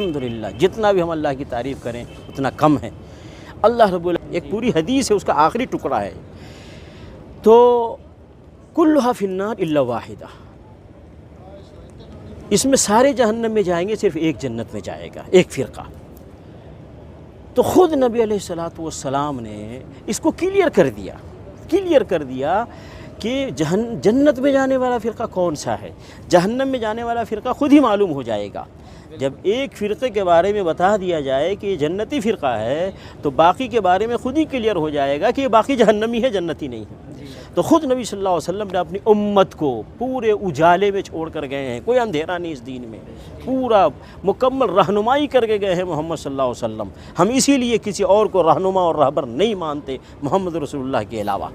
الحمدللہ جتنا بھی ہم اللہ کی تعریف کریں اتنا کم ہے۔ اللہ رب العالمین ایک پوری حدیث ہے، اس کا آخری ٹکڑا ہے، تو کلھا فی النار الا واحدہ، اس میں سارے جہنم میں جائیں گے، صرف ایک جنت میں جائے گا، ایک فرقہ۔ تو خود نبی علیہ السلام نے اس کو کلیئر کر دیا کہ جنت میں جانے والا فرقہ کون سا ہے، جہنم میں جانے والا فرقہ خود ہی معلوم ہو جائے گا۔ جب ایک فرقے کے بارے میں بتا دیا جائے کہ یہ جنتی فرقہ ہے تو باقی کے بارے میں خود ہی کلیئر ہو جائے گا کہ یہ باقی جہنمی ہے، جنتی نہیں ہے۔ تو خود نبی صلی اللہ علیہ وسلم نے اپنی امت کو پورے اجالے میں چھوڑ کر گئے ہیں، کوئی اندھیرا نہیں اس دین میں، پورا مکمل رہنمائی کر کے گئے ہیں محمد صلی اللہ علیہ وسلم۔ ہم اسی لیے کسی اور کو رہنما اور رہبر نہیں مانتے محمد رسول اللہ کے علاوہ۔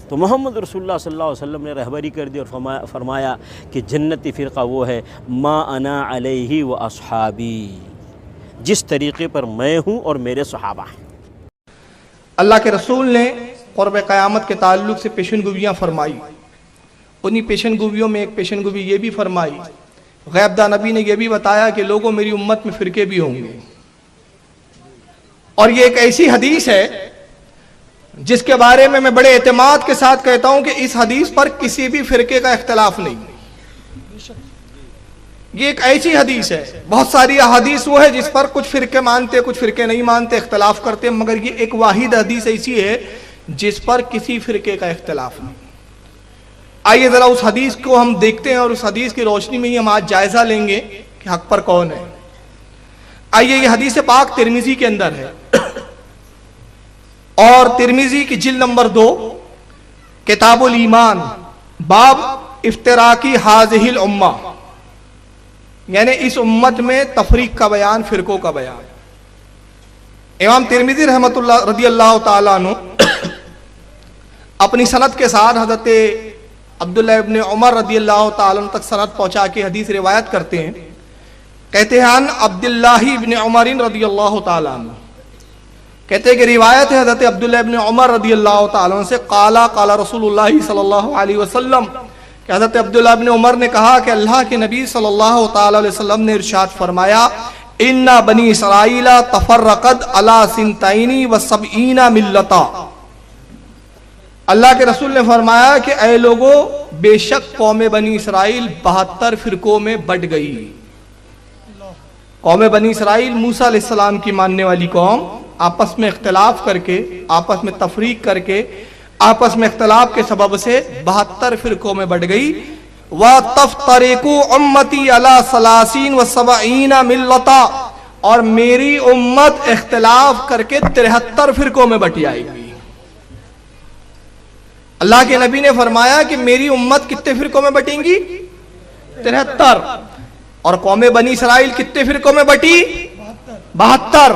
تو محمد رسول اللہ صلی اللہ علیہ وسلم نے رہبری کر دی اور فرمایا کہ جنتی فرقہ وہ ہے ما انا علیہ و اصحابی، جس طریقے پر میں ہوں اور میرے صحابہ ہیں۔ اللہ کے رسول نے قرب قیامت کے تعلق سے پیشن گوئیاں فرمائی، انہی پیشن گوئیوں میں ایک پیشن گوئی یہ بھی فرمائی، غیب داں نبی نے یہ بھی بتایا کہ لوگوں میری امت میں فرقے بھی ہوں گے، اور یہ ایک ایسی حدیث ہے جس کے بارے میں بڑے اعتماد کے ساتھ کہتا ہوں کہ اس حدیث پر کسی بھی فرقے کا اختلاف نہیں۔ یہ ایک ایسی حدیث ہے، بہت ساری احادیث وہ ہے جس پر کچھ فرقے مانتے کچھ فرقے نہیں مانتے، اختلاف کرتے، مگر یہ ایک واحد حدیث ایسی ہے جس پر کسی فرقے کا اختلاف نہیں۔ آئیے ذرا اس حدیث کو ہم دیکھتے ہیں اور اس حدیث کی روشنی میں ہی ہم آج جائزہ لیں گے کہ حق پر کون ہے۔ آئیے یہ حدیث پاک ترمذی کے اندر ہے، اور ترمذی کی جلد نمبر 2 کتاب الایمان باب افتراقی ہذہ الامہ، یعنی اس امت میں تفریق کا بیان، فرقوں کا بیان۔ امام ترمذی رحمۃ اللہ رضی اللہ تعالیٰ عنہ اپنی سند کے ساتھ حضرت عبداللہ ابن عمر رضی اللہ تعالیٰ عنہ تک سند پہنچا کے حدیث روایت کرتے ہیں، کہتے ہیں عبداللہ ابن عمر رضی اللہ تعالیٰ عنہ، کہتے ہیں کہ روایت ہے حضرت عبداللہ ابن عمر رضی اللہ تعالیٰ عنہ سے، قال رسول اللہ صلی اللہ علیہ وسلم، کہ حضرت عبداللہ ابن عمر نے کہا کہ اللہ کے نبی صلی اللہ تعالیٰ علیہ وسلم نے ارشاد فرمایا، ان بنی اسرائیل تفرقت علی سنتین و سبعین ملتا۔ اللہ کے رسول نے فرمایا کہ اے لوگو، بے شک قوم بنی اسرائیل 72 فرقوں میں بٹ گئی۔ قوم بنی اسرائیل موسیٰ علیہ السلام کی ماننے والی قوم، آپس میں اختلاف کر کے، آپس میں تفریق کر کے، آپس میں اختلاف کے سبب سے 72 فرقوں میں بٹ گئی۔ وَتَفْتَرِقُ أُمَّتِي عَلَى 30 و70 مِلَّةً، اور میری امت اختلاف کر کے 73 فرقوں میں بٹ جائے گی۔ اللہ کے نبی نے فرمایا کہ میری امت کتنے فرقوں میں بٹیں گی؟ 73۔ اور قوم بنی اسرائیل کتنے فرقوں میں بٹی؟ 72۔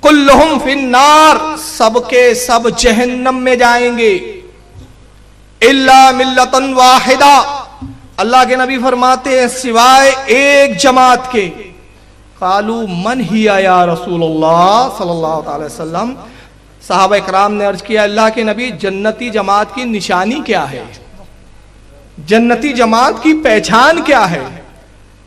کلہم فی النار، سب کے سب جہنم میں جائیں گے، الا ملۃ واحدہ، اللہ کے نبی فرماتے ہیں سوائے ایک جماعت کے۔ قالوا من ہی یا رسول اللہ صلی اللہ علیہ وسلم، صحابہ اکرام نے عرض کیا اللہ کے نبی جنتی جماعت کی نشانی کیا ہے، جنتی جماعت کی پہچان کیا ہے،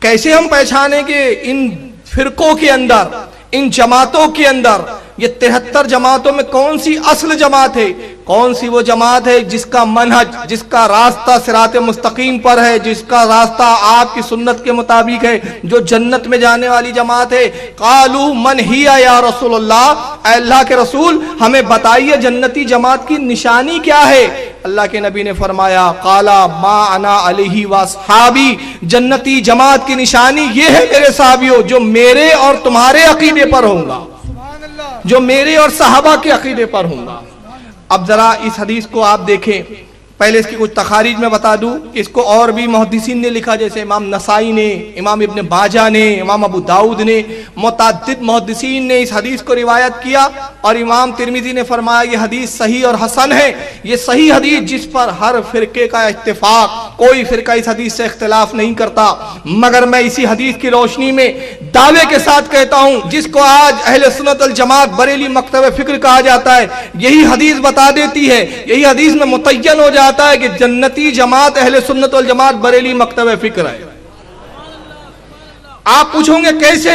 کیسے ہم پہچانیں کہ ان فرقوں کے اندر، ان جماعتوں کے اندر، یہ 73 جماعتوں میں کون سی اصل جماعت ہے، کون سی وہ جماعت ہے جس کا منہج، جس کا راستہ صراط مستقیم پر ہے، جس کا راستہ آپ کی سنت کے مطابق ہے، جو جنت میں جانے والی جماعت ہے۔ قالوا من ہی یا رسول اللہ، اے اللہ کے رسول ہمیں بتائیے جنتی جماعت کی نشانی کیا ہے۔ اللہ کے نبی نے فرمایا قالا ما انا علیہ واصحابی، جنتی جماعت کی نشانی یہ ہے میرے صحابیوں جو میرے اور تمہارے عقیدے پر ہوں گا، جو میرے اور صحابہ کے عقیدے پر ہوں گا۔ اب ذرا اس حدیث کو آپ دیکھیں، پہلے اس کی کچھ تخاریج میں بتا دوں، اس کو اور بھی محدثین نے لکھا، جیسے امام نسائی نے، امام ابن باجہ نے، امام ابو داؤد نے، متعدد محدثین نے اس حدیث کو روایت کیا، اور امام ترمذی نے فرمایا یہ حدیث صحیح اور حسن ہے۔ یہ صحیح حدیث جس پر ہر فرقے کا اتفاق، کوئی فرقہ اس حدیث سے اختلاف نہیں کرتا، مگر میں اسی حدیث کی روشنی میں دعوے کے ساتھ کہتا ہوں، جس کو آج اہل سنت الجماعت بریلی مکتب فکر کہا جاتا ہے، یہی حدیث بتا دیتی ہے، یہی حدیث میں متعین ہو جاتا ہے کہ جنتی جماعت اہل سنت والجماعت بریلی مکتب فکر ہے۔ آپ پوچھوں گے کیسے؟